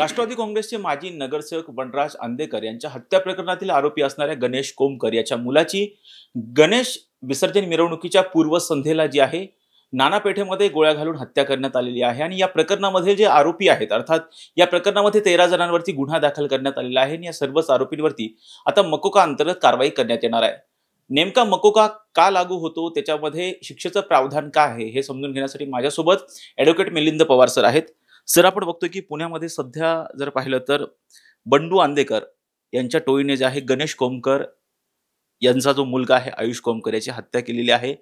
राष्ट्रवादी काँग्रेसचे माजी नगरसेवक वनराज अंदेकर यांच्या हत्या प्रकरणातील आरोपी असणाऱ्या गणेश कोमकर याच्या मुलाची गणेश विसर्जन मिरवणुकीच्या पूर्वसंध्येला जी आहे नाना पेठेमध्ये गोळ्या घालून हत्या करण्यात आलेली आहे। आणि या प्रकरणामध्ये जे आरोपी आहेत अर्थात या प्रकरणामध्ये 13 जणांवरती गुन्हा दाखल करण्यात आलेला आहे आणि या सर्वच आरोपींवरती आता मकोका अंतर्गत कारवाई करण्यात येणार आहे। नेमका मकोका का लागू होतो, त्याच्यामध्ये शिक्षेचं प्रावधान काय आहे हे समजून घेण्यासाठी माझ्यासोबत ॲडव्होकेट मिलिंद पवार सर आहेत। सर, आपण बघतोय की पुण्यामध्ये सध्या जर पाहिलं तर बंडू अंदेकर यांच्या टोळीने जे आहे गणेश कोमकर यांचा जो मुलगा आहे आयुष कोमकर याची हत्या केलेली आहे।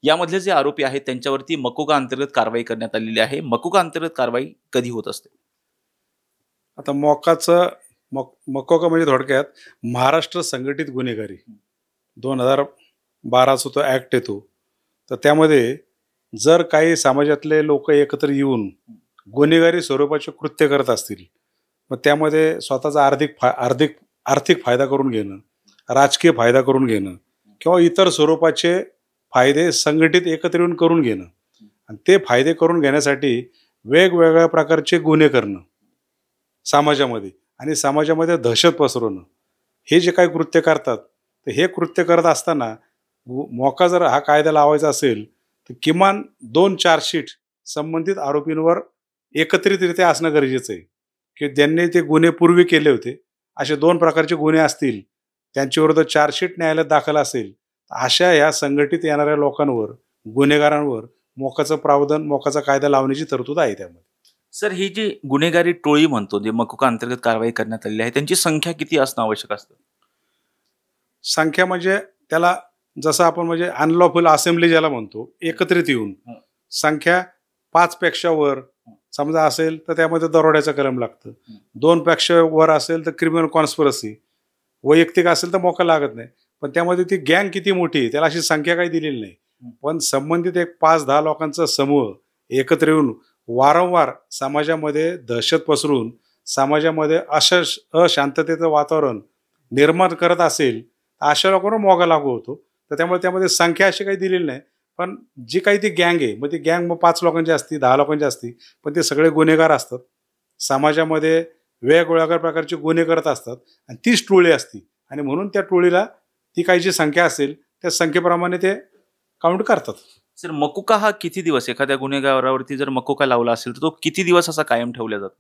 यामधले जे आरोपी आहेत त्यांच्यावरती मकोका अंतर्गत कारवाई करण्यात आलेली आहे। मकोका अंतर्गत कारवाई कधी होत असते? आता मकोका म्हणजे थोडक्यात महाराष्ट्र संघटित गुन्हेगारी 2012चा तो ॲक्ट येतो। तर त्यामध्ये जर काही समाजातले लोक एकत्र येऊन गुन्हेगारी स्वरूपाचे कृत्य करत असतील, मग त्यामध्ये स्वतःचा आर्थिक फायदा करून घेणं, राजकीय फायदा करून घेणं किंवा इतर स्वरूपाचे फायदे संघटित एकत्र येऊन करून घेणं आणि ते फायदे करून घेण्यासाठी वेगवेगळ्या प्रकारचे गुन्हे करणं समाजामध्ये आणि समाजामध्ये दहशत पसरवणं, हे जे काही कृत्य करतात तर हे कृत्य करत असताना मोका जर हा कायदा लावायचा असेल तर किमान 2 चार्जशीट संबंधित आरोपींवर एकत्रितरित्या असणं गरजेचं आहे की ज्यांनी ते गुन्हे पूर्वी केले होते, असे 2 प्रकारचे गुन्हे असतील, त्यांच्याविरुद्ध चार्जशीट न्यायालयात दाखल असेल, अशा या संघटित येणाऱ्या लोकांवर, गुन्हेगारांवर मोकाचं प्रावधान, मोकाचा कायदा लावण्याची तरतूद आहे त्यामध्ये। सर, ही जी गुन्हेगारी टोळी म्हणतो जे मकोका अंतर्गत कारवाई करण्यात आलेली आहे त्यांची संख्या किती असणं आवश्यक असतं? संख्या म्हणजे त्याला जसं आपण म्हणजे अनलॉफुल असेंब्ली ज्याला म्हणतो, एकत्रित येऊन संख्या 5 पेक्षा वर समजा असेल तर त्यामध्ये दरोड्याचा कलम लागतं, 2 पेक्षा वर असेल तर क्रिमिनल कॉन्स्पिरसी, वैयक्तिक असेल तर मोका लागत नाही। पण त्यामध्ये ती गँग किती मोठी आहे त्याला अशी संख्या काही दिलेली नाही, पण संबंधित एक 5-10 लोकांचा समूह एकत्र येऊन वारंवार समाजामध्ये दहशत पसरून समाजामध्ये अशांततेचं वातावरण निर्माण करत असेल तर अशा लोकांना मोका लागू होतो। तर त्यामुळे त्यामध्ये संख्या अशी काही दिलेली नाही, पण जी काही ती गँग आहे, मग ती गँग मग 5 लोकांची असती, 10 लोकांची असती, पण ते सगळे गुन्हेगार असतात, समाजामध्ये वेगवेगळ्या प्रकारचे गुन्हे करत असतात आणि तीच टोळी असती आणि म्हणून त्या टोळीला ती काही जी संख्या असेल त्या संख्येप्रमाणे ते काउंट करतात। सर, मकोका हा किती दिवस, एखाद्या गुन्हेगारावरती जर मकोका लावला असेल तर तो किती दिवस असा कायम ठेवला जातो?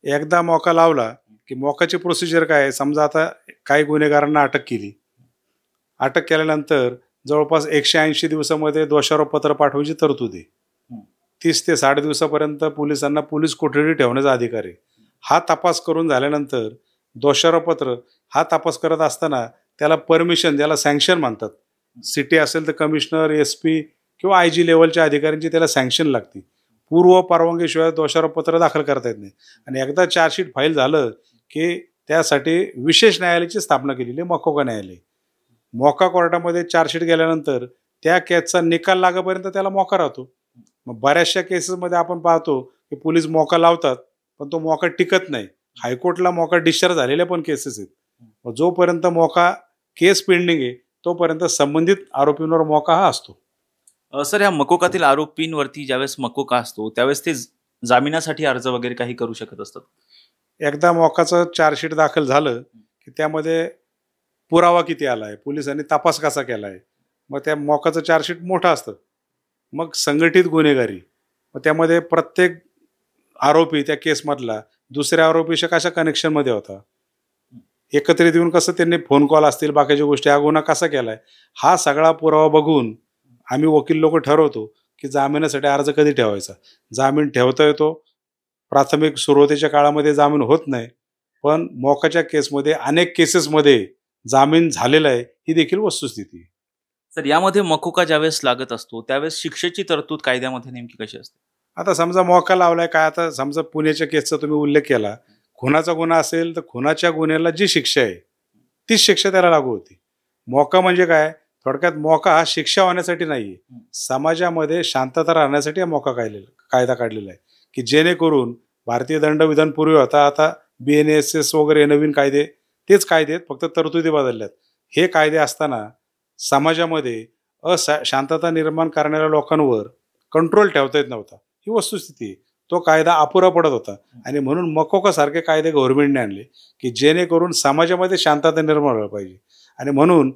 एकदा मोका लावला की मोकाची प्रोसिजर काय आहे, समजा आता काही गुन्हेगारांना अटक केली, अटक केल्यानंतर जवळपास 180 दिवसामध्ये दोषारोपपत्र पाठवायची तरतूद आहे। 30 ते 60 दिवसापर्यंत पोलिसांना पोलीस कोठडी ठेवण्याचा अधिकार आहे। हा तपास करून झाल्यानंतर दोषारोपपत्र हा तपास करत असताना त्याला परमिशन, ज्याला सँक्शन म्हणतात, सिटी असेल तर कमिशनर, SP किंवा IG लेवलच्या अधिकाऱ्यांची त्याला सँक्शन लागते। पूर्व परवानगीशिवाय दोषारोपपत्र दाखल करता येत नाही आणि एकदा चार्जशीट फाईल झालं की त्यासाठी विशेष न्यायालयाची स्थापना केलेली आहे, मकोका न्यायालय। मोका कोर्टामध्ये चार्जशीट गेल्यानंतर त्या केसचा निकाल लागेपर्यंत त्याला मोका राहतो। मग बऱ्याचशा केसेसमध्ये आपण पाहतो की पोलीस मोका लावतात पण तो मोका टिकत नाही, हायकोर्टला मोका डिस्चार्ज झालेल्या पण केसेस आहेत। मग जोपर्यंत मोका केस पेंडिंग आहे तोपर्यंत संबंधित आरोपींवर मोका हा असतो। सर, या मकोकातील आरोपींवरती ज्यावेळेस मकोका असतो त्यावेळेस ते जामिनासाठी अर्ज वगैरे काही करू शकत असतात? एकदा मोकाचं चार्जशीट दाखल झालं की त्यामध्ये पुरावा किती आला आहे, पोलिसांनी तपास कसा केला आहे, मग त्या मोकाचं चार्जशीट मोठं असतं। मग संघटित गुन्हेगारी, मग त्यामध्ये प्रत्येक आरोपी त्या केसमधला दुसऱ्या आरोपीशी कशा कनेक्शनमध्ये होता, एकत्रित येऊन कसं त्यांनी फोन कॉल असतील, बाकीच्या गोष्टी, हा गुन्हा कसा केला आहे, हा सगळा पुरावा बघून आम्ही वकील लोक ठरवतो की जामिनासाठी अर्ज कधी ठेवायचा। जामीन ठेवता येतो, प्राथमिक सुरुवातीच्या काळामध्ये जामीन होत नाही, पण मोकाच्या केसमध्ये अनेक केसेसमध्ये जामीन झालेला आहे, ही देखील वस्तुस्थिती आहे। सर, यामध्ये मकोका ज्यावेळेस लागत असतो त्यावेळेस शिक्षेची तरतूद कायद्यामध्ये नेमकी कशी असते? आता समजा मोका लावलाय काय, आता समजा पुण्याच्या केसचा तुम्ही उल्लेख केला, खुनाचा गुन्हा असेल तर खुनाच्या गुन्ह्याला जी शिक्षा आहे तीच शिक्षा त्याला लागू होती। मोका म्हणजे काय, थोडक्यात मोका हा शिक्षा होण्यासाठी नाहीये, समाजामध्ये शांतता राहण्यासाठी हा मोका कायदा काढलेला आहे की जेणेकरून भारतीय दंडविधान पूर्वी होता, आता BNSS वगैरे नवीन कायदे, तेच कायदे आहेत, फक्त तरतुदी बदलल्यात। हे कायदे असताना समाजामध्ये शांतता निर्माण करणाऱ्या लोकांवर कंट्रोल ठेवता येत नव्हता, ही वस्तुस्थिती आहे। तो कायदा अपुरा पडत होता. आणि म्हणून मकोका सारखे कायदे गव्हर्नमेंटने आणले की जेणेकरून समाजामध्ये शांतता निर्माण व्हायला पाहिजे. आणि म्हणून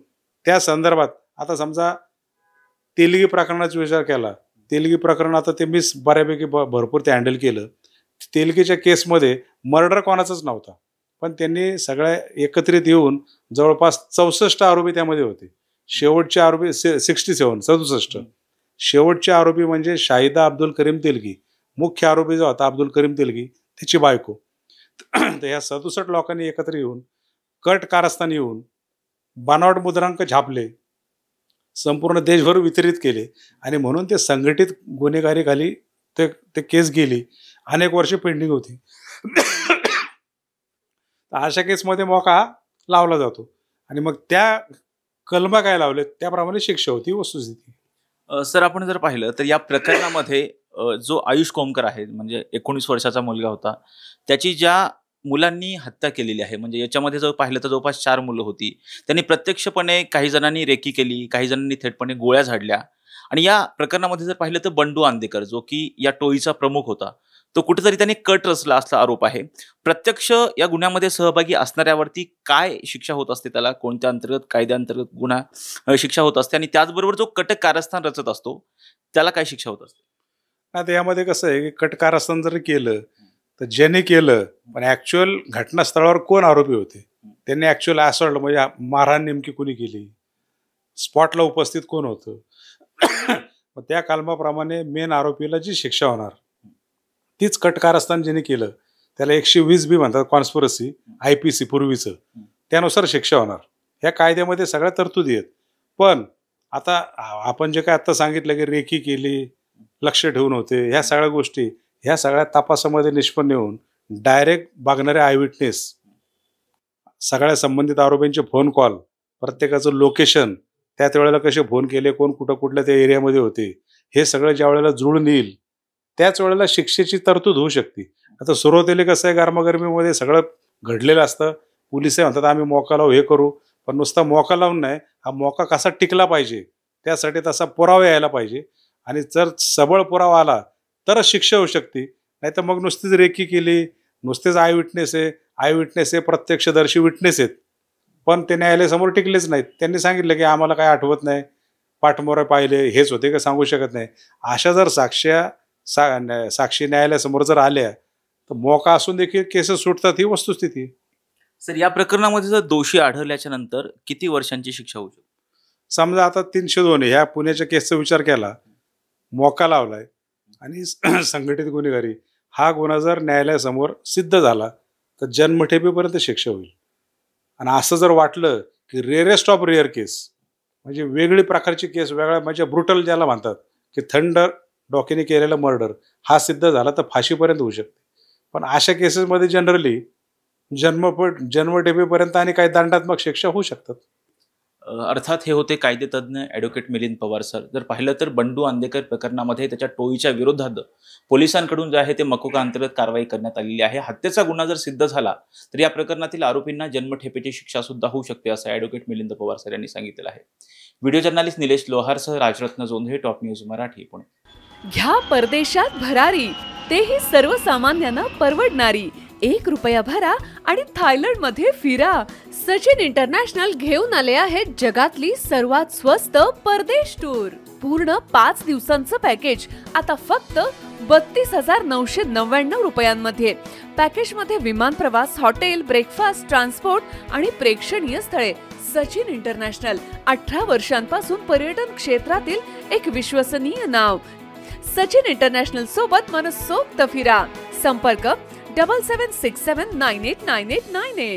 त्या संदर्भात आता समजा तेलगी प्रकरणाचा विचार केला, तेलगी प्रकरण आता ते मीच बऱ्यापैकी भरपूर ते हँडल केलं. तेलगीच्या केसमध्ये मर्डर कोणाचाच नव्हता, पण त्यांनी सगळ्या एकत्रित येऊन जवळपास 64 आरोपी त्यामध्ये होते. शेवटचे आरोपी 67 शेवटचे आरोपी म्हणजे शाहिदा अब्दुल करीम तेलगी, मुख्य आरोपी जो होता अब्दुल करीम तेलगी त्याची बायको. तर ह्या 67 लोकांनी एकत्र येऊन कट कारस्थान येऊन बनावट मुद्रांक छापले, संपूर्ण देशभर वितरित केले. आणि म्हणून ते संघटित गुन्हेगारीखाली ते केस गेली, अनेक वर्षे पेंडिंग होती. अशा केसमध्ये मोका हा लावला जातो. आणि मग त्या कलमा काय लावले त्याप्रमाणे शिक्षा होती वस्तुस्थिती. सर, आपण जर पाहिलं तर या प्रकरणामध्ये जो आयुष कोमकर आहे, म्हणजे 19 वर्षाचा मुलगा होता, त्याची ज्या मुलांनी हत्या केलेली आहे, म्हणजे याच्यामध्ये जर पाहिलं तर जवळपास 4 मुलं होती. त्यांनी प्रत्यक्षपणे काही जणांनी रेकी केली, काही जणांनी थेटपणे गोळ्या झाडल्या. आणि या प्रकरणामध्ये जर पाहिलं तर बंडू आंदेकर, जो की या टोळीचा प्रमुख होता, तो कुठेतरी त्याने कट रचला असला आरोप आहे. प्रत्यक्ष या गुन्ह्यामध्ये सहभागी असणाऱ्यावरती काय शिक्षा होत असते, त्याला कोणत्या अंतर्गत कायद्याअंतर्गत गुन्हा शिक्षा होत असते, आणि त्याचबरोबर जो कट कारस्थान रचत असतो त्याला काय शिक्षा होत असते? आता यामध्ये कसं आहे की कट कारस्थान जर केलं तर ज्याने केलं, पण ऍक्च्युअल घटनास्थळावर कोण आरोपी होते, त्यांनी ऍक्च्युअल असॉल्ट म्हणजे मारहाण नेमकी कोणी केली, स्पॉटला उपस्थित कोण होतं, मग त्या कलमाप्रमाणे मेन आरोपीला जी शिक्षा होणार तीच कट कारस्थान ज्याने केलं त्याला 120B म्हणतात, कॉन्स्पिरसी, IPC पूर्वीचं, त्यानुसार शिक्षा होणार. ह्या कायद्यामध्ये सगळ्या तरतुदी आहेत. पण आता आपण जे काय आत्ता सांगितलं की रेकी केली, लक्ष ठेवून होते, ह्या सगळ्या गोष्टी ह्या सगळ्या तपासामध्ये निष्पन्न येऊन डायरेक्ट बघणारे आय विटनेस, सगळ्या संबंधित आरोपींचे फोन कॉल, प्रत्येकाचं लोकेशन, त्याच वेळेला कसे फोन केले, कोण कुठं कुठल्या त्या एरियामध्ये होते, हे सगळं ज्या वेळेला जुळून येईल त्याच वेळेला शिक्षेची तरतूद होऊ शकते. आता सुरुवातीला कसं आहे, गरमागरमीमध्ये सगळं घडलेलं असतं. पोलिस म्हणतात आम्ही मोका लावू, हे करू, पण नुसता मोका लावून नाही, हा मोका कसा टिकला पाहिजे त्यासाठी तसा पुरावा यायला पाहिजे. आणि जर सबळ पुरावा आला तरच शिक्षा होऊ शकते. नाही तर मग नुसतीच रेकी केली, नुसतेच आय विटनेस आहे, प्रत्यक्षदर्शी विटनेस आहेत, पण ते न्यायालयासमोर टिकलेच नाहीत. त्यांनी सांगितलं की आम्हाला काय आठवत नाही, पाठमोरे पाहिले, हेच होते का सांगू शकत नाही. अशा जर साक्षी न्यायालयासमोर जर आल्या तर मोका असून देखील केसेस सुटतात, ही वस्तुस्थिती. सर, या प्रकरणामध्ये जर दोषी आढळल्याच्या नंतर किती वर्षांची शिक्षा होऊ शकते? समजा आता 302 ह्या पुण्याच्या केसचा विचार केला, मोका लावलाय आणि संघटित गुन्हेगारी हा गुन्हा जर न्यायालयासमोर सिद्ध झाला तर जन्मठेपेपर्यंत शिक्षा होईल. आणि असं जर वाटलं की रेअरेस्ट ऑफ रेअर केस, म्हणजे वेगळी प्रकारची केस, वेगळ्या म्हणजे ब्रुटल ज्याला म्हणतात की थंड डोक्याने केलेलं मर्डर, हा सिद्ध झाला तर फाशीपर्यंत होऊ शकते. पण अशा केसेसमध्ये जनरली जन्मठेपेपर्यंत आणि काही दंडात्मक शिक्षा होऊ शकतात. अर्थात हे होते कायदेतज्ञ ॲडव्होकेट मिलिंद पवार सर. जर पाहिलं तर बंडू आंदेकर प्रकरणामध्ये त्याच्या टोळीच्या विरोधात पोलिसांकडून जे आहे ते मकोका अंतर्गत कारवाई करण्यात आलेली आहे. हत्येचा गुन्हा जर सिद्ध झाला तर या प्रकरणातील आरोपींना जन्मठेपेची शिक्षा सुद्धा होऊ शकते, असं ॲडव्होकेट मिलिंद पवार सर यांनी सांगितलेलं आहे. व्हिडिओ जर्नलिस्ट निलेश लोहारसह राजरत्न जोंधळे, टॉप न्यूज मराठी, पुणे. घ्या परदेशात भरारी, तेही सर्वसामान्यांना परवडणारी. 1 रुपया भरा आणि थायलंडमध्ये फिरा. सचिन इंटरनॅशनल घेऊन आले आहेत जगातली सर्वात स्वस्त परदेश टूर. पूर्ण 5 दिवसांचं पॅकेज आता फक्त 32,999 रुपयांमध्ये. पॅकेजमध्ये विमान प्रवास, हॉटेल, ब्रेकफास्ट, ट्रान्सपोर्ट आणि प्रेक्षणीय स्थळे. सचिन इंटरनॅशनल 18 वर्षांपासून पर्यटन क्षेत्रातील एक विश्वसनीय नाव. सचिन इंटरनॅशनल सोबत मनसोक्त फिरा. संपर्क 7767989898.